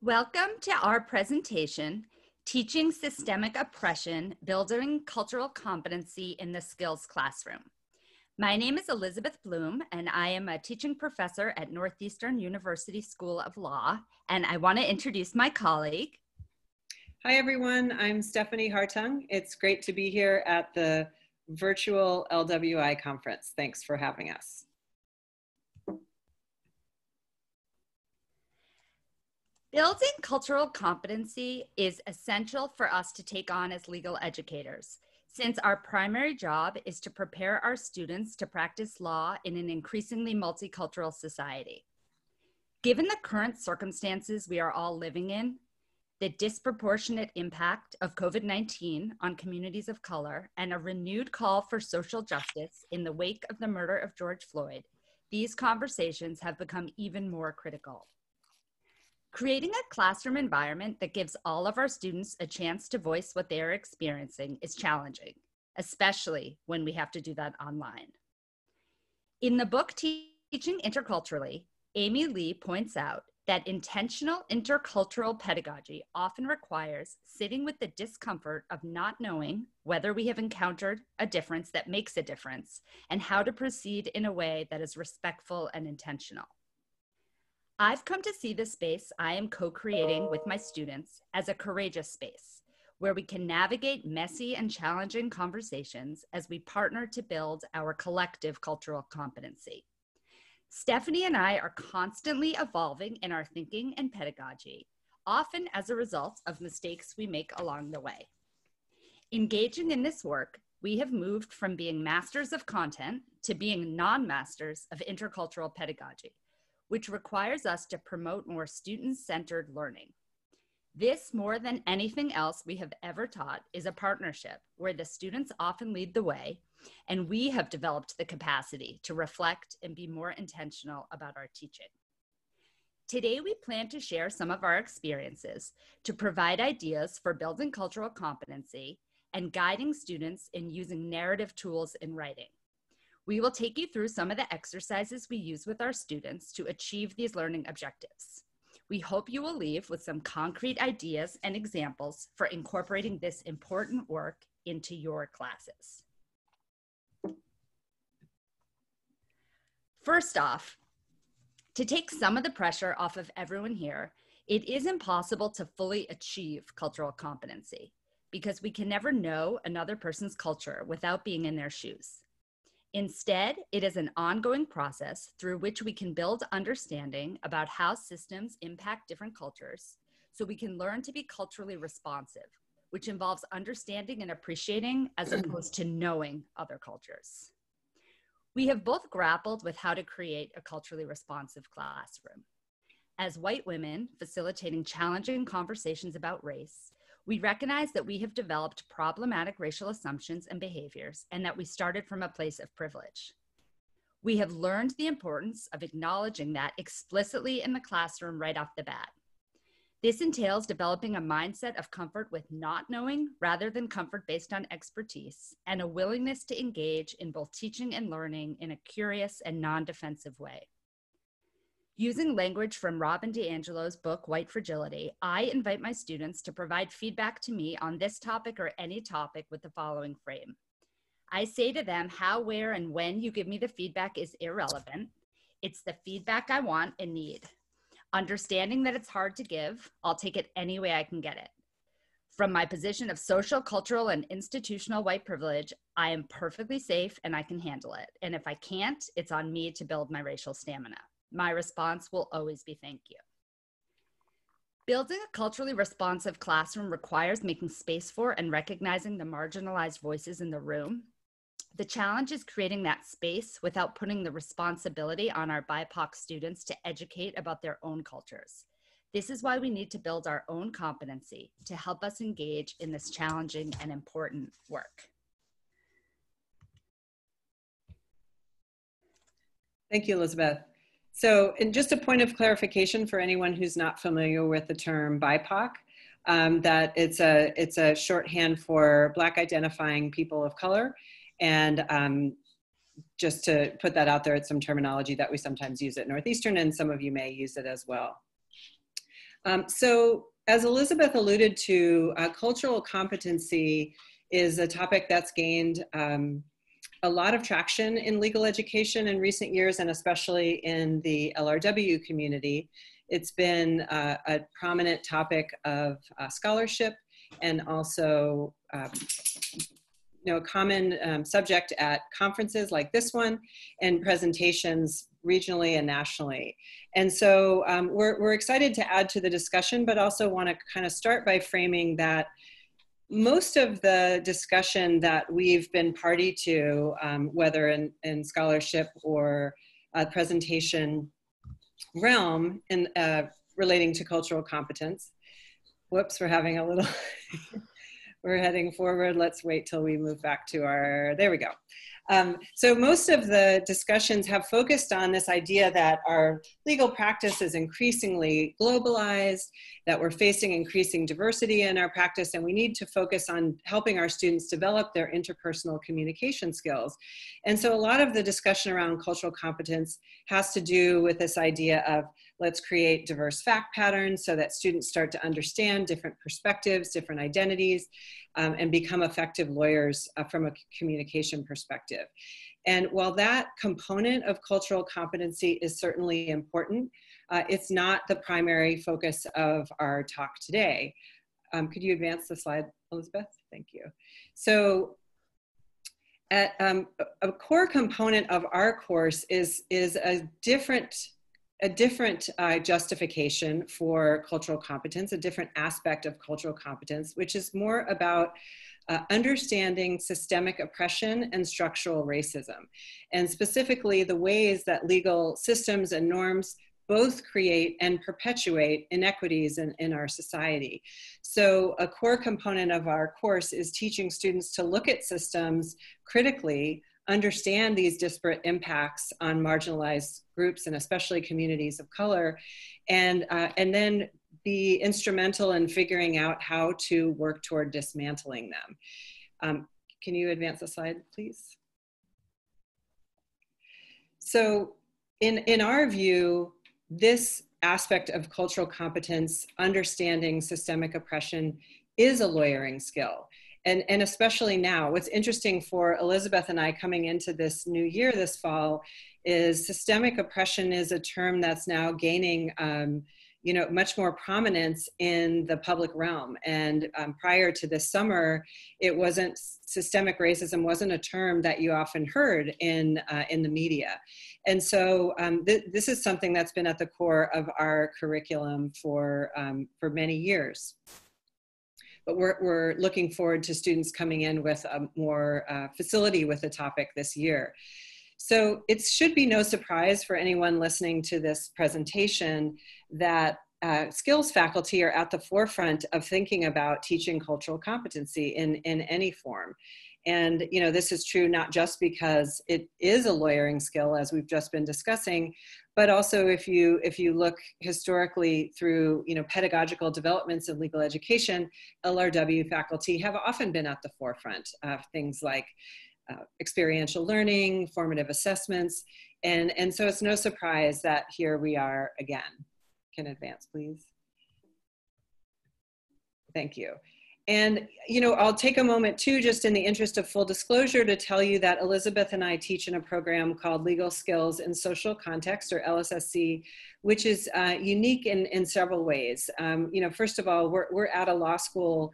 Welcome to our presentation, Teaching Systemic Oppression, Building Cultural Competency in the Skills Classroom. My name is Elizabeth Bloom, and I am a teaching professor at Northeastern University School of Law, and I want to introduce my colleague. Hi everyone, I'm Stephanie Hartung. It's great to be here at the virtual LWI conference. Thanks for having us. Building cultural competency is essential for us to take on as legal educators, since our primary job is to prepare our students to practice law in an increasingly multicultural society. Given the current circumstances we are all living in, the disproportionate impact of COVID-19 on communities of color, and a renewed call for social justice in the wake of the murder of George Floyd, these conversations have become even more critical. Creating a classroom environment that gives all of our students a chance to voice what they are experiencing is challenging, especially when we have to do that online. In the book Teaching Interculturally, Amy Lee points out that intentional intercultural pedagogy often requires sitting with the discomfort of not knowing whether we have encountered a difference that makes a difference and how to proceed in a way that is respectful and intentional. I've come to see the space I am co-creating with my students as a courageous space where we can navigate messy and challenging conversations as we partner to build our collective cultural competency. Stephanie and I are constantly evolving in our thinking and pedagogy, often as a result of mistakes we make along the way. Engaging in this work, we have moved from being masters of content to being non-masters of intercultural pedagogy, which requires us to promote more student-centered learning. This, more than anything else we have ever taught, is a partnership where the students often lead the way, and we have developed the capacity to reflect and be more intentional about our teaching. Today, we plan to share some of our experiences to provide ideas for building cultural competency and guiding students in using narrative tools in writing. We will take you through some of the exercises we use with our students to achieve these learning objectives. We hope you will leave with some concrete ideas and examples for incorporating this important work into your classes. First off, to take some of the pressure off of everyone here, it is impossible to fully achieve cultural competency because we can never know another person's culture without being in their shoes. Instead, it is an ongoing process through which we can build understanding about how systems impact different cultures so we can learn to be culturally responsive, which involves understanding and appreciating as opposed to knowing other cultures. We have both grappled with how to create a culturally responsive classroom. As white women facilitating challenging conversations about race, we recognize that we have developed problematic racial assumptions and behaviors and that we started from a place of privilege. We have learned the importance of acknowledging that explicitly in the classroom right off the bat. This entails developing a mindset of comfort with not knowing rather than comfort based on expertise and a willingness to engage in both teaching and learning in a curious and non-defensive way. Using language from Robin DiAngelo's book, White Fragility, I invite my students to provide feedback to me on this topic or any topic with the following frame. I say to them how, where, and when you give me the feedback is irrelevant. It's the feedback I want and need. Understanding that it's hard to give, I'll take it any way I can get it. From my position of social, cultural, and institutional white privilege, I am perfectly safe and I can handle it. And if I can't, it's on me to build my racial stamina. My response will always be thank you. Building a culturally responsive classroom requires making space for and recognizing the marginalized voices in the room. The challenge is creating that space without putting the responsibility on our BIPOC students to educate about their own cultures. This is why we need to build our own competency to help us engage in this challenging and important work. Thank you, Elizabeth. So, and just a point of clarification for anyone who's not familiar with the term BIPOC, that it's a shorthand for Black identifying people of color. And just to put that out there, it's some terminology that we sometimes use at Northeastern, and some of you may use it as well. So as Elizabeth alluded to, cultural competency is a topic that's gained a lot of traction in legal education in recent years, and especially in the LRW community. It's been a prominent topic of scholarship, and also a common subject at conferences like this one, and presentations regionally and nationally. And so we're excited to add to the discussion, but also want to kind of start by framing that most of the discussion that we've been party to, whether in scholarship or presentation realm in relating to cultural competence. Whoops, we're having a little, we're heading forward. Let's wait till we move back to our, there we go. So most of the discussions have focused on this idea that our legal practice is increasingly globalized, that we're facing increasing diversity in our practice, and we need to focus on helping our students develop their interpersonal communication skills. And so a lot of the discussion around cultural competence has to do with this idea of let's create diverse fact patterns so that students start to understand different perspectives, different identities, and become effective lawyers from a communication perspective. And while that component of cultural competency is certainly important, it's not the primary focus of our talk today. Could you advance the slide, Elizabeth? Thank you. So a core component of our course is a different justification for cultural competence, a different aspect of cultural competence, which is more about understanding systemic oppression and structural racism, and specifically the ways that legal systems and norms both create and perpetuate inequities in our society. So a core component of our course is teaching students to look at systems critically, understand these disparate impacts on marginalized groups and especially communities of color, and then be instrumental in figuring out how to work toward dismantling them. Can you advance the slide, please? So in our view, this aspect of cultural competence, understanding systemic oppression, is a lawyering skill. And especially now, what's interesting for Elizabeth and I coming into this new year this fall is systemic oppression is a term that's now gaining much more prominence in the public realm. And prior to this summer, systemic racism wasn't a term that you often heard in the media. And so this is something that's been at the core of our curriculum for many years. But we're looking forward to students coming in with a more facility with the topic this year. So it should be no surprise for anyone listening to this presentation that skills faculty are at the forefront of thinking about teaching cultural competency in any form. And this is true not just because it is a lawyering skill, as we've just been discussing, but also if you look historically through pedagogical developments in legal education, LRW faculty have often been at the forefront of things like experiential learning, formative assessments, and so it's no surprise that here we are again. Can advance, please? Thank you. And I'll take a moment too, just in the interest of full disclosure, to tell you that Elizabeth and I teach in a program called Legal Skills in Social Context, or LSSC, which is unique in several ways. First of all, we're at a law school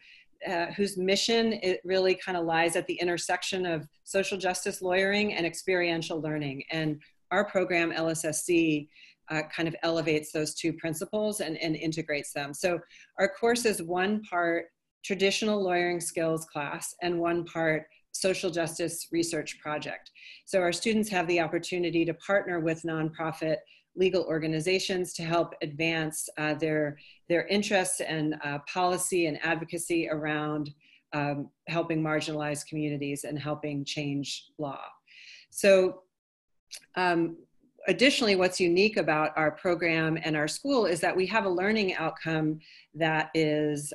whose mission, it really kind of lies at the intersection of social justice lawyering and experiential learning. And our program, LSSC, kind of elevates those two principles and integrates them. So our course is one part traditional lawyering skills class and one part social justice research project. So our students have the opportunity to partner with nonprofit legal organizations to help advance their interests and policy and advocacy around helping marginalized communities and helping change law. So additionally, what's unique about our program and our school is that we have a learning outcome that is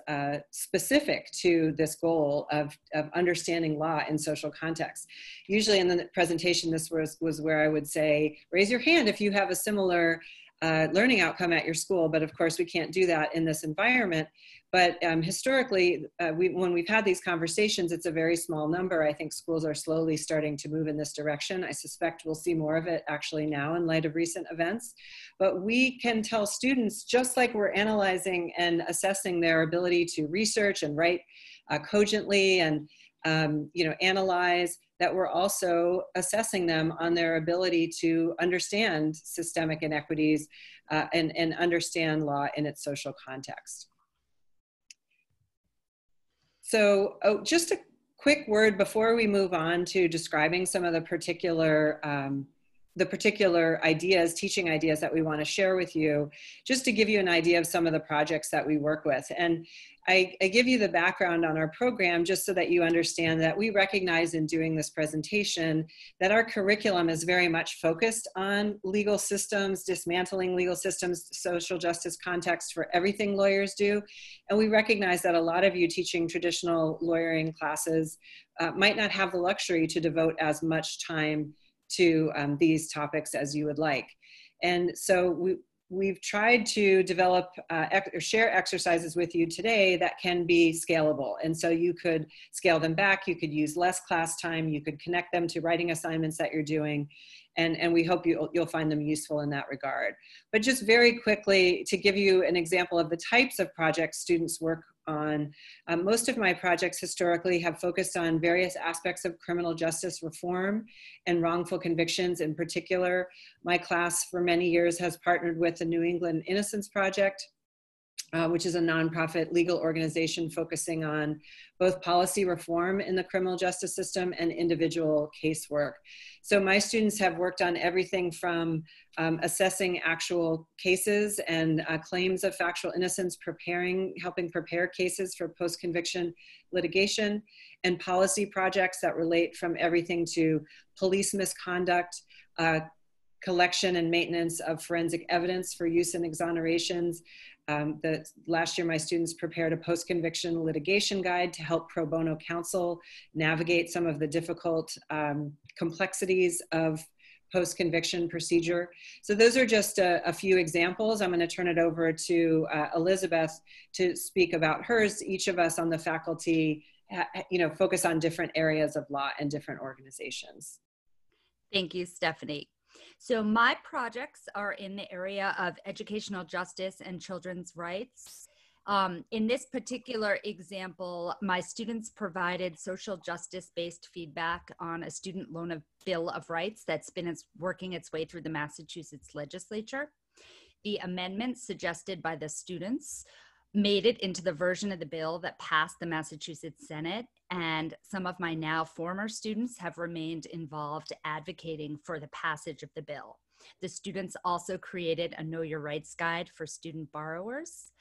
specific to this goal of understanding law in social context. Usually in the presentation, this was where I would say, raise your hand if you have a similar learning outcome at your school. But of course, we can't do that in this environment. But historically, when we've had these conversations, it's a very small number. I think schools are slowly starting to move in this direction. I suspect we'll see more of it actually now in light of recent events. But we can tell students, just like we're analyzing and assessing their ability to research and write cogently and analyze, that we're also assessing them on their ability to understand systemic inequities and understand law in its social context. So just a quick word before we move on to describing some of the particular ideas, teaching ideas that we want to share with you, just to give you an idea of some of the projects that we work with. And I give you the background on our program just so that you understand that we recognize in doing this presentation that our curriculum is very much focused on legal systems, dismantling legal systems, social justice context for everything lawyers do. And we recognize that a lot of you teaching traditional lawyering classes might not have the luxury to devote as much time to these topics as you would like. And so we've tried to develop or share exercises with you today that can be scalable. And so you could scale them back, you could use less class time, you could connect them to writing assignments that you're doing. And we hope you'll find them useful in that regard. But just very quickly, to give you an example of the types of projects students work on, most of my projects historically have focused on various aspects of criminal justice reform and wrongful convictions in particular. My class for many years has partnered with the New England Innocence Project, which is a nonprofit legal organization focusing on both policy reform in the criminal justice system and individual casework. So my students have worked on everything from assessing actual cases and claims of factual innocence, helping prepare cases for post-conviction litigation, and policy projects that relate from everything to police misconduct, collection and maintenance of forensic evidence for use in exonerations. Last year, my students prepared a post-conviction litigation guide to help pro bono counsel navigate some of the difficult complexities of post-conviction procedure. So those are just a few examples. I'm going to turn it over to Elizabeth to speak about hers. Each of us on the faculty, focus on different areas of law and different organizations. Thank you, Stephanie. So my projects are in the area of educational justice and children's rights. In this particular example, my students provided social justice-based feedback on a student loan bill of rights that's been working its way through the Massachusetts legislature. The amendments suggested by the students made it into the version of the bill that passed the Massachusetts Senate, and some of my now former students have remained involved advocating for the passage of the bill. The students also created a Know Your Rights guide for student borrowers.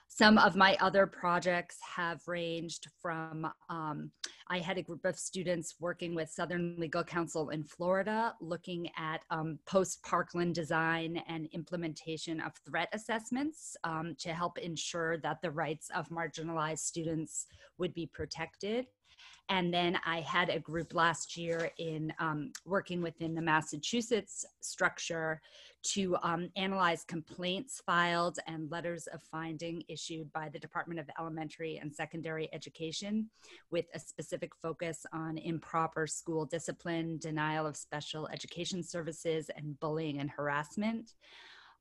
Some of my other projects have ranged from, I had a group of students working with Southern Legal Counsel in Florida, looking at post-Parkland design and implementation of threat assessments to help ensure that the rights of marginalized students would be protected. And then I had a group last year in working within the Massachusetts structure to analyze complaints filed and letters of finding issued by the Department of Elementary and Secondary Education, with a specific focus on improper school discipline, denial of special education services, and bullying and harassment.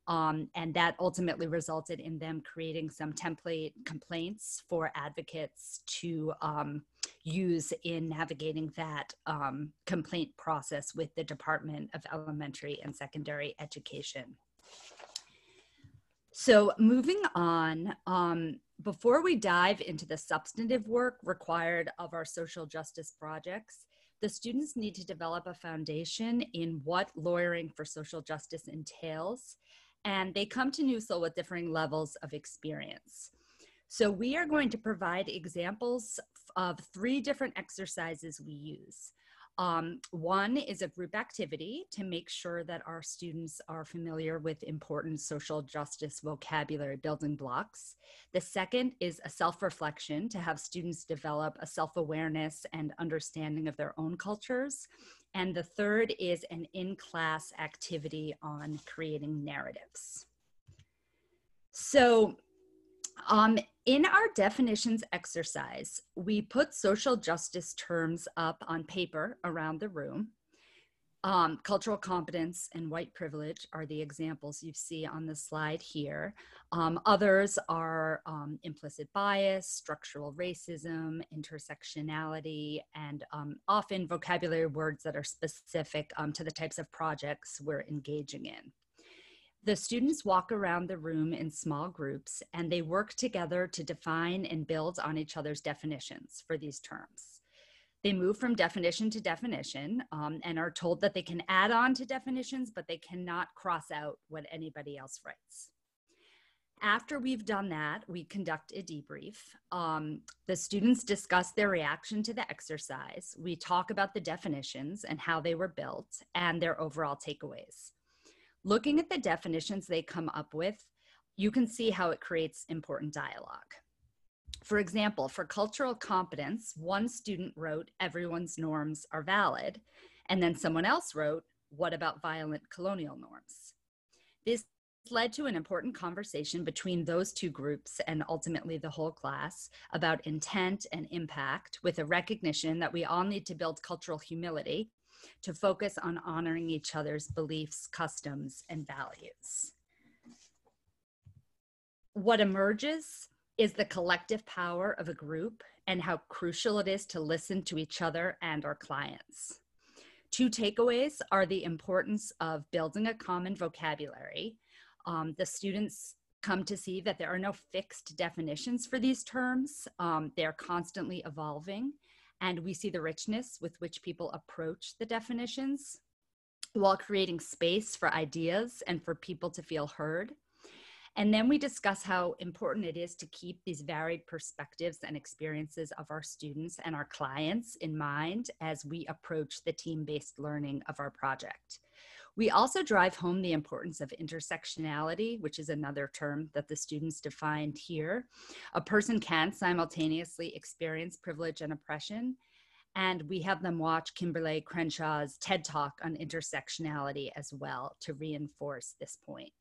And that ultimately resulted in them creating some template complaints for advocates to use in navigating that complaint process with the Department of Elementary and Secondary Education. So moving on, before we dive into the substantive work required of our social justice projects, the students need to develop a foundation in what lawyering for social justice entails, and they come to NUSL with differing levels of experience. So we are going to provide examples of 3 different exercises we use. One is a group activity to make sure that our students are familiar with important social justice vocabulary building blocks. The second is a self-reflection to have students develop a self-awareness and understanding of their own cultures. And the third is an in-class activity on creating narratives. So in our definitions exercise, we put social justice terms up on paper around the room. Cultural competence and white privilege are the examples you see on the slide here. Others are implicit bias, structural racism, intersectionality, and often vocabulary words that are specific to the types of projects we're engaging in. The students walk around the room in small groups, and they work together to define and build on each other's definitions for these terms. They move from definition to definition and are told that they can add on to definitions, but they cannot cross out what anybody else writes. After we've done that, we conduct a debrief. The students discuss their reaction to the exercise. We talk about the definitions and how they were built and their overall takeaways. Looking at the definitions they come up with, you can see how it creates important dialogue. For example, for cultural competence, one student wrote, "Everyone's norms are valid," and then someone else wrote, "What about violent colonial norms?" This led to an important conversation between those two groups and ultimately the whole class about intent and impact, with a recognition that we all need to build cultural humility to focus on honoring each other's beliefs, customs, and values. What emerges is the collective power of a group and how crucial it is to listen to each other and our clients. Two takeaways are the importance of building a common vocabulary. The students come to see that there are no fixed definitions for these terms. They're constantly evolving, and we see the richness with which people approach the definitions while creating space for ideas and for people to feel heard. And then we discuss how important it is to keep these varied perspectives and experiences of our students and our clients in mind as we approach the team-based learning of our project. We also drive home the importance of intersectionality, which is another term that the students defined here. A person can simultaneously experience privilege and oppression, and we have them watch Kimberly Crenshaw's TED Talk on intersectionality as well to reinforce this point.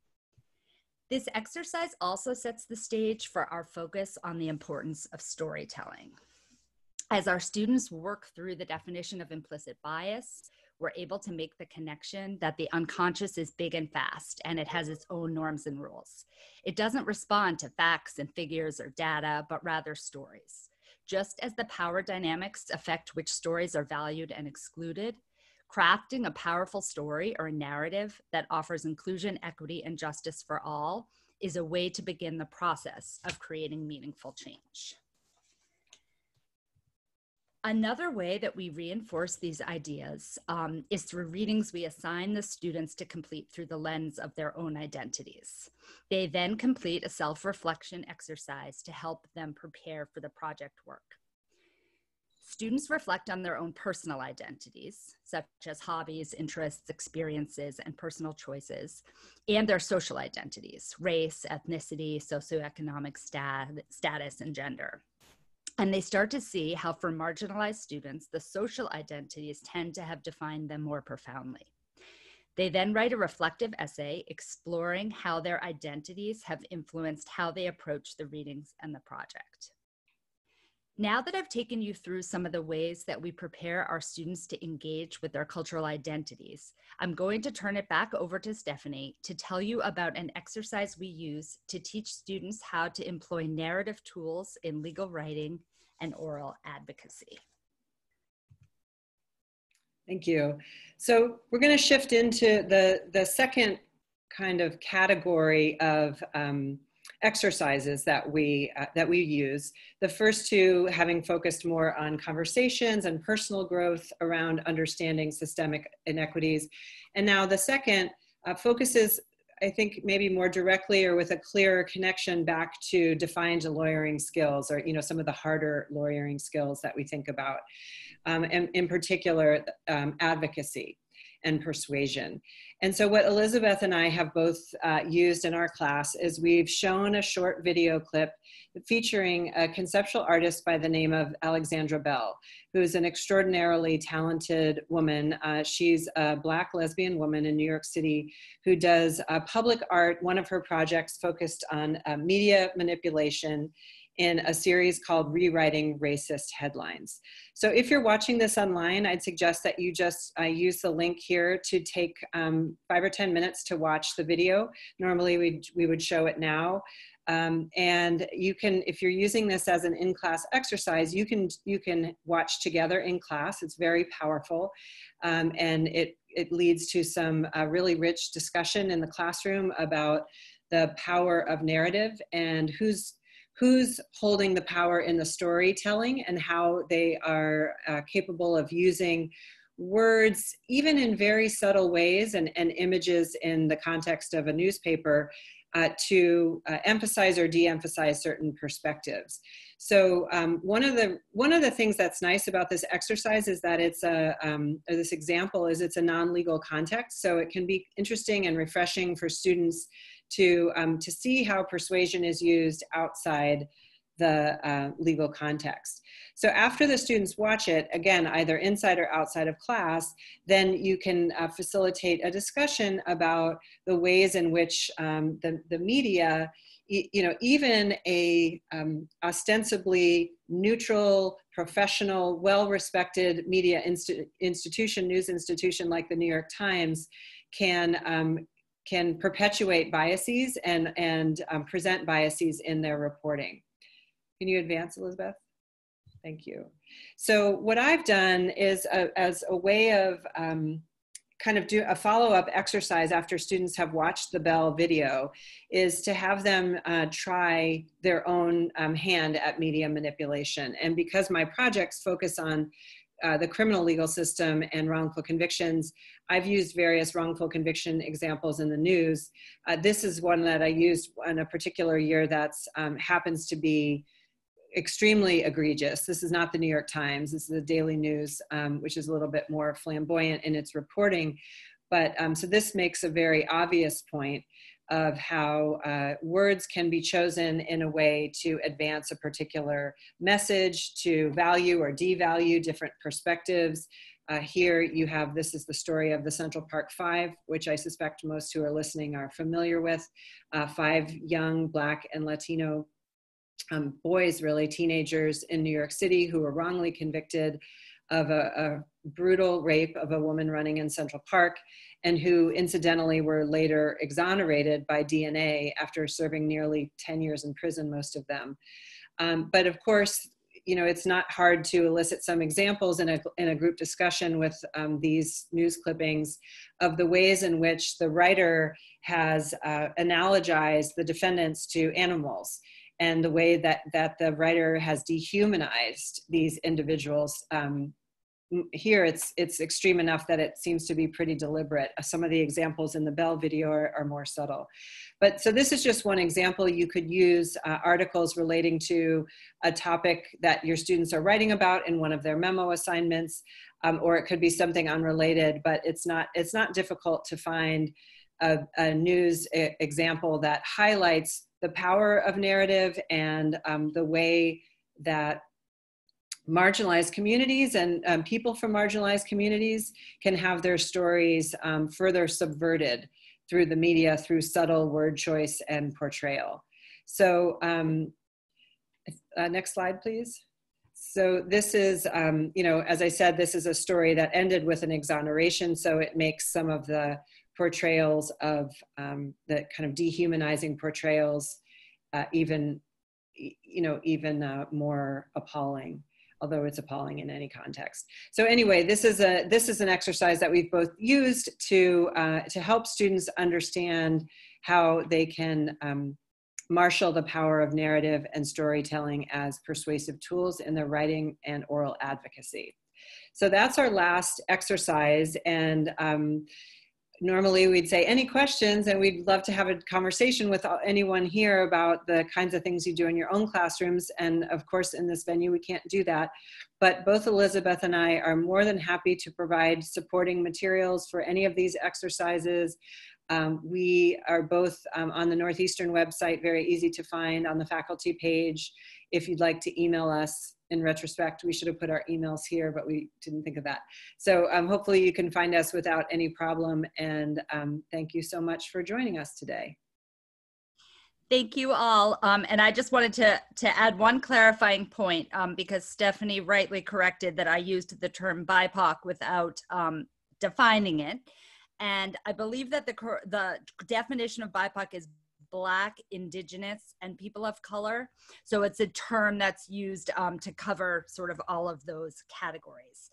This exercise also sets the stage for our focus on the importance of storytelling. As our students work through the definition of implicit bias, we're able to make the connection that the unconscious is big and fast, and it has its own norms and rules. It doesn't respond to facts and figures or data, but rather stories. Just as the power dynamics affect which stories are valued and excluded, crafting a powerful story or a narrative that offers inclusion, equity, and justice for all is a way to begin the process of creating meaningful change. Another way that we reinforce these ideas is through readings we assign the students to complete through the lens of their own identities. They then complete a self-reflection exercise to help them prepare for the project work. Students reflect on their own personal identities, such as hobbies, interests, experiences, and personal choices, and their social identities, race, ethnicity, socioeconomic status, and gender. And they start to see how for marginalized students, the social identities tend to have defined them more profoundly. They then write a reflective essay exploring how their identities have influenced how they approach the readings and the project. Now that I've taken you through some of the ways that we prepare our students to engage with their cultural identities, I'm going to turn it back over to Stephanie to tell you about an exercise we use to teach students how to employ narrative tools in legal writing and oral advocacy. Thank you. So we're going to shift into the second kind of category of exercises that we use. The first two having focused more on conversations and personal growth around understanding systemic inequities. And now the second focuses, I think, maybe more directly or with a clearer connection back to defined lawyering skills, or some of the harder lawyering skills that we think about, and in particular, advocacy. and persuasion. And so what Elizabeth and I have both used in our class is we've shown a short video clip featuring a conceptual artist by the name of Alexandra Bell, who's an extraordinarily talented woman. She's a Black lesbian woman in New York City who does public art. One of her projects focused on media manipulation in a series called Rewriting Racist Headlines. So if you're watching this online, I'd suggest that you just use the link here to take 5 or 10 minutes to watch the video. Normally we would show it now. And you can, if you're using this as an in-class exercise, you can watch together in class. It's very powerful. And it leads to some really rich discussion in the classroom about the power of narrative and who's holding the power in the storytelling and how they are capable of using words, even in very subtle ways, and images in the context of a newspaper to emphasize or de-emphasize certain perspectives. So one of the things that's nice about this exercise is that it's this example is it's a non-legal context, so it can be interesting and refreshing for students to see how persuasion is used outside the legal context. So after the students watch it, again, either inside or outside of class, then you can facilitate a discussion about the ways in which the media, even a ostensibly neutral, professional, well-respected media institution, news institution like the New York Times can perpetuate biases and present biases in their reporting. Can you advance, Elizabeth? Thank you. So what I've done is as a way of kind of do a follow-up exercise after students have watched the Bell video is to have them try their own hand at media manipulation. And because my projects focus on the criminal legal system and wrongful convictions, I've used various wrongful conviction examples in the news. This is one that I used in a particular year that's happens to be extremely egregious. This is not the New York Times. This is the Daily News, which is a little bit more flamboyant in its reporting. But so this makes a very obvious point of how words can be chosen in a way to advance a particular message, to value or devalue different perspectives. Here you have, this is the story of the Central Park Five, which I suspect most who are listening are familiar with. 5 young Black and Latino boys, really teenagers in New York City, who were wrongly convicted of a brutal rape of a woman running in Central Park, and who incidentally were later exonerated by DNA after serving nearly 10 years in prison, most of them. But of course, it's not hard to elicit some examples in a group discussion with these news clippings of the ways in which the writer has analogized the defendants to animals, and the way that the writer has dehumanized these individuals. Here it's extreme enough that it seems to be pretty deliberate. Some of the examples in the Bell video are more subtle. But so this is just one example. You could use articles relating to a topic that your students are writing about in one of their memo assignments, or it could be something unrelated, but it's not difficult to find a news example that highlights the power of narrative and the way that marginalized communities and people from marginalized communities can have their stories further subverted through the media, through subtle word choice and portrayal. So next slide, please. So this is, as I said, this is a story that ended with an exoneration, so it makes some of the portrayals of the kind of dehumanizing portrayals even more appalling, although it's appalling in any context. So anyway, this is an exercise that we've both used to help students understand how they can marshal the power of narrative and storytelling as persuasive tools in their writing and oral advocacy. So that's our last exercise, and normally we'd say any questions, and we'd love to have a conversation with anyone here about the kinds of things you do in your own classrooms. And of course, in this venue, we can't do that. but both Elizabeth and I are more than happy to provide supporting materials for any of these exercises. We are both on the Northeastern website, very easy to find on the faculty page. If you'd like to email us, in retrospect, we should have put our emails here, but we didn't think of that. So hopefully you can find us without any problem. And thank you so much for joining us today. Thank you all. And I just wanted to add one clarifying point because Stephanie rightly corrected that I used the term BIPOC without defining it. And I believe that the definition of BIPOC is Black, Indigenous, and people of color. So it's a term that's used to cover sort of all of those categories.